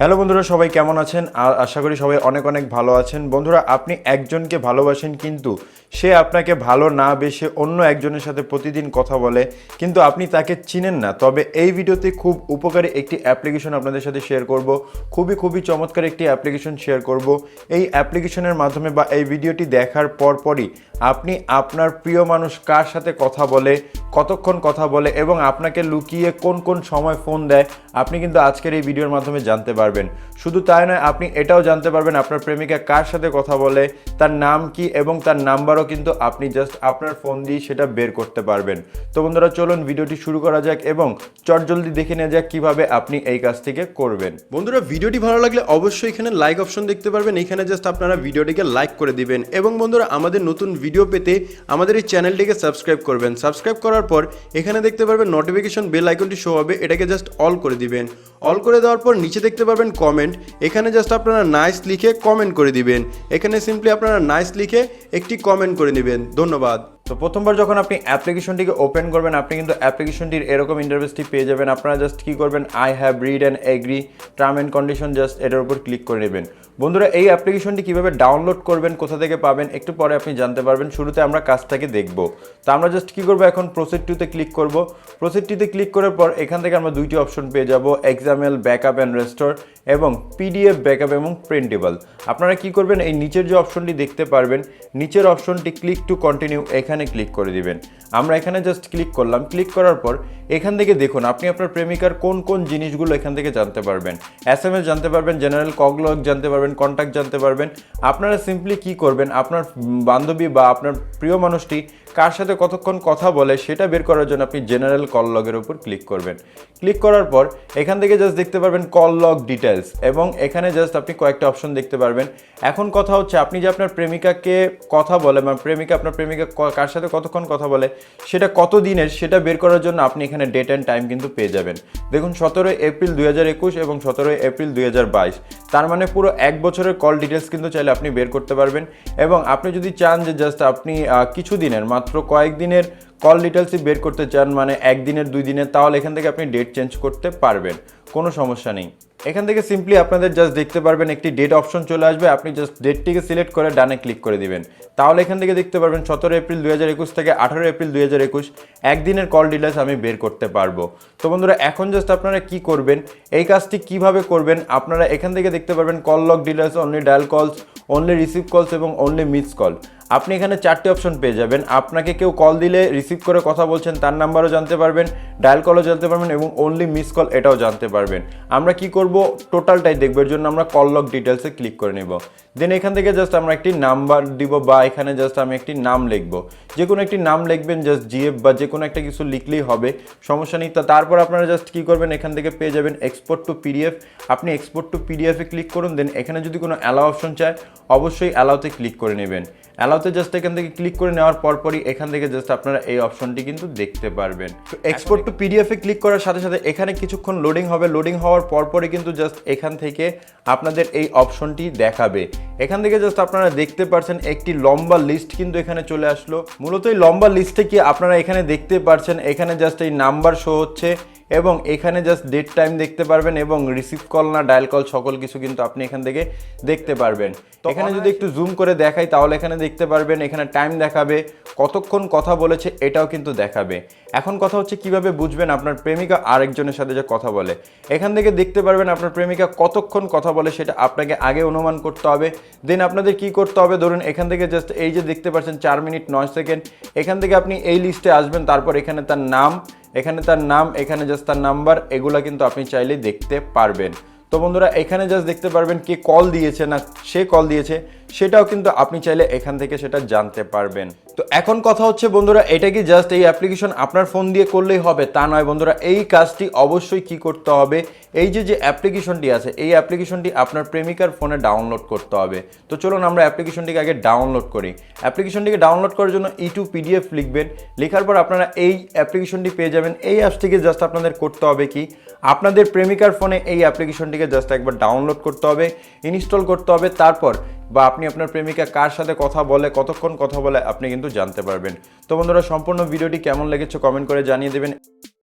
Hello বন্ধুরা, সবাই কেমন আছেন? আর আশা করি সবাই অনেক অনেক ভালো আছেন। বন্ধুরা, আপনি একজনকে ভালোবাসেন কিন্তু সে আপনাকে ভালো না বেসে অন্য একজনের সাথে প্রতিদিন কথা বলে, কিন্তু আপনি তাকে চিনেন না। তবে এই ভিডিওতে খুব উপকারী একটি অ্যাপ্লিকেশন আপনাদের সাথে শেয়ার করব। খুবই চমৎকার একটি অ্যাপ্লিকেশন শেয়ার করব। এই অ্যাপ্লিকেশনের মাধ্যমে বা এই ভিডিওটি দেখার পরই আপনি আপনার প্রিয় মানুষ কার সাথে কথা বলে, কতক্ষণ কথা বলে এবং আপনাকে লুকিয়ে কোন কোন সময় ফোন দেয়, আপনি কিন্তু আজকের এই ভিডিওর মাধ্যমে জানতে পারবেন। শুধু তাই নয়, আপনি এটাও জানতে পারবেন আপনার প্রেমিকা কার সাথে কথা বলে, তার নাম কি এবং তার নাম্বারও কিন্তু আপনি জাস্ট আপনার ফোন দিয়ে সেটা বের করতে পারবেন। তো বন্ধুরা, চলুন ভিডিওটি শুরু করা যাক এবং চটজলদি দেখে নেওয়া যাক কিভাবে আপনি এই কাজটিকে করবেন। বন্ধুরা, ভিডিওটি ভালো লাগলে অবশ্যই এখানে লাইক অপশন দেখতে পারবেন। এখানে জাস্ট আপনারা ভিডিওটিকে লাইক করে দিবেন এবং বন্ধুরা, আমাদের নতুন ভিডিও পেতে আমাদের এই চ্যানেলটিকে সাবস্ক্রাইব করবেন। সাবস্ক্রাইব করার পর এখানে দেখতে পারবেন নোটিফিকেশন বেল আইকনটি শো হবে, এটাকে জাস্ট অল করে দিবেন। অল করে দেওয়ার পর নিচে দেখতে পারবেন কমেন্ট, এখানে জাস্ট আপনারা নাইস লিখে কমেন্ট করে দিবেন। এখানে সিম্পলি আপনারা নাইস লিখে একটি কমেন্ট করে নেবেন। ধন্যবাদ। তো প্রথমবার যখন আপনি অ্যাপ্লিকেশনটিকে ওপেন করবেন, আপনি কিন্তু অ্যাপ্লিকেশনটির এরকম ইন্টারফেসটি পেয়ে যাবেন। আপনারা জাস্ট কি করবেন, I have read and agree term and condition, just এটার উপর ক্লিক করে নেবেন। বন্ধুরা, এই অ্যাপ্লিকেশনটি কীভাবে ডাউনলোড করবেন, কোথা থেকে পাবেন, একটু পরে আপনি জানতে পারবেন। শুরুতে আমরা কাজটাকে দেখব। তো আমরা জাস্ট কী করবো, এখন প্রসিড টুতে ক্লিক করব। প্রসিড টুতে ক্লিক করার পর এখান থেকে আমরা দুইটি অপশন পেয়ে যাব, এক্সামেল ব্যাকআপ অ্যান্ড রেস্টোর এবং পিডিএফ ব্যাকআপ এবং প্রিন্টেবল। আপনারা কি করবেন, এই নিচের যে অপশনটি দেখতে পারবেন, নিচের অপশনটি ক্লিক টু কন্টিনিউ, এখানে ক্লিক করে দিবেন। আমরা এখানে জাস্ট ক্লিক করলাম। ক্লিক করার পর এখান থেকে দেখুন আপনি আপনার প্রেমিকার কোন কোন জিনিসগুলো এখান থেকে জানতে পারবেন। এসএমএস জানতে পারবেন, জেনারেল কল জানতে পারবেন, কন্ট্যাক্ট জানতে পারবেন। আপনারা সিম্পলি কি করবেন, আপনার বান্ধবী বা আপনার প্রিয় মানুষটি কার সাথে কতক্ষণ কথা বলে সেটা বের করার জন্য আপনি জেনারেল কল লগের উপর ক্লিক করবেন। ক্লিক করার পর এখান থেকে জাস্ট দেখতে পারবেন কল লগ ডিটেলস এবং এখানে জাস্ট আপনি কয়েকটা অপশন দেখতে পারবেন। এখন কথা হচ্ছে, আপনি যে আপনার প্রেমিকাকে কথা বলে বা আপনার প্রেমিকা কার সাথে কতক্ষণ কথা বলে সেটা কত দিনের, সেটা বের করার জন্য আপনি এখানে ডেট অ্যান্ড টাইম কিন্তু পেয়ে যাবেন। দেখুন 17 এপ্রিল 2021 এবং 17 এপ্রিল 2022, তার মানে পুরো এক বছরের কল ডিটেলস কিন্তু চাইলে আপনি বের করতে পারবেন। এবং আপনি যদি চান যে জাস্ট আপনি কিছু দিনের, মাত্র কয়েকদিনের কল ডিটেলসই বের করতে চান, মানে একদিনের 2 দিনের, তাহলে এখান থেকে আপনি ডেট চেঞ্জ করতে পারবেন, কোনো সমস্যা নেই। এখান থেকে সিম্পলি আপনাদের জাস্ট দেখতে পারবেন একটি ডেট অপশন চলে আসবে, আপনি জাস্ট ডেটটিকে সিলেক্ট করে ডানে ক্লিক করে দিবেন। তাহলে এখান থেকে দেখতে পারবেন 17 এপ্রিল 2021 থেকে 18 এপ্রিল 2021 একদিনের কল ডিটেলস আমি বের করতে পারবো। তো বন্ধুরা, এখন জাস্ট আপনারা কি করবেন, এই কাজটি কিভাবে করবেন, আপনারা এখান থেকে দেখতে পারবেন call log details, only dial কলস, অনলি রিসিভ কলস এবং অনলি মিস কল। আপনি এখানে 4টে অপশন পেয়ে যাবেন। আপনাকে কেউ কল দিলে রিসিভ করে কথা বলছেন তার নাম্বারও জানতে পারবেন, ডায়াল কলও জানতে পারবেন এবং অনলি মিস কল এটাও জানতে পারবেন। আমরা কি করব, টোটালটাই দেখব, এর জন্য আমরা কল লগ ডিটেলসে ক্লিক করে নেব। দেন এখান থেকে জাস্ট আমরা একটি নাম্বার দিব বা এখানে জাস্ট আমি একটি নাম লিখব, যে কোনো একটি নাম লিখবেন, জাস্ট জিএফ বা যে কোনো একটা কিছু লিখলেই হবে, সমস্যা নেই। তারপর আপনারা জাস্ট কি করবেন, এখান থেকে পেয়ে যাবেন এক্সপোর্ট টু পিডিএফ। আপনি এক্সপোর্ট টু পিডিএফে ক্লিক করুন। দেন এখানে যদি কোনো অ্যালাউ অপশন চায় অবশ্যই অ্যালাউতে ক্লিক করে নেবেন। অ্যালাউতে জাস্ট এখান থেকে ক্লিক করে নেওয়ার পরই এখান থেকে জাস্ট আপনারা এই অপশনটি কিন্তু দেখতে পারবেন। তো এক্সপোর্ট টু পিডিএফে ক্লিক করার সাথে সাথে এখানে কিছুক্ষণ লোডিং হবে। লোডিং হওয়ার পরই কিন্তু জাস্ট এখান থেকে আপনাদের এই অপশনটি দেখাবে। এখান থেকে জাস্ট আপনারা দেখতে পাচ্ছেন একটি লম্বা লিস্ট কিন্তু এখানে চলে আসলো। মূলত এই লম্বা লিস্টে কি আপনারা এখানে দেখতে পাচ্ছেন, এখানে জাস্ট এই নাম্বার শো হচ্ছে এবং এখানে জাস্ট ডেট টাইম দেখতে পারবেন এবং রিসিভ কল না ডায়াল কল সকল কিছু কিন্তু আপনি এখান থেকে দেখতে পারবেন। তো এখানে যদি একটু জুম করে দেখাই তাহলে এখানে দেখতে পারবেন, এখানে টাইম দেখাবে, কতক্ষণ কথা বলেছে এটাও কিন্তু দেখাবে। এখন কথা হচ্ছে কিভাবে বুঝবেন আপনার প্রেমিকা আরেকজনের সাথে যে কথা বলে। এখান থেকে দেখতে পারবেন আপনার প্রেমিকা কতক্ষণ কথা বলে সেটা আপনাকে আগে অনুমান করতে হবে। দেন আপনাদের কি করতে হবে, ধরুন এখান থেকে জাস্ট এই যে দেখতে পাচ্ছেন 4 মিনিট 9 সেকেন্ড, এখান থেকে আপনি এই লিস্টে আসবেন। তারপর এখানে তার নাম, এখানে জাস্ট তার নাম্বার, এগুলা কিন্তু আপনি চাইলে দেখতে পারবেন। তো বন্ধুরা, এখানে জাস্ট দেখতে পারবেন কে কল দিয়েছে না সে কল দিয়েছে সেটাও কিন্তু আপনি চাইলে এখান থেকে সেটা জানতে পারবেন। তো এখন কথা হচ্ছে বন্ধুরা, এটা কি জাস্ট এই অ্যাপ্লিকেশন আপনার ফোন দিয়ে করলেই হবে তা নয় বন্ধুরা। এই কাজটি অবশ্যই কি করতে হবে, এই যে অ্যাপ্লিকেশনটি আছে এই অ্যাপ্লিকেশনটি আপনার প্রেমিকার ফোনে ডাউনলোড করতে হবে। তো চলুন আমরা অ্যাপ্লিকেশনটিকে আগে ডাউনলোড করি। অ্যাপ্লিকেশনটিকে ডাউনলোড করার জন্য E2PDF লিখবেন। লেখার পর আপনারা এই অ্যাপ্লিকেশনটি পেয়ে যাবেন। এই অ্যাপসটিকে জাস্ট আপনাদের করতে হবে কি, আপনাদের প্রেমিকার ফোনে এই অ্যাপ্লিকেশনটিকে জাস্ট একবার ডাউনলোড করতে হবে, ইনস্টল করতে হবে। তারপর বা আপনি আপনার প্রেমিকা কার সাথে কথা বলে, কতক্ষণ কথা বলে আপনি কিন্তু জানতে পারবেন। তো বন্ধুরা, সম্পূর্ণ ভিডিওটি কেমন লেগেছে কমেন্ট করে জানিয়ে দেবেন।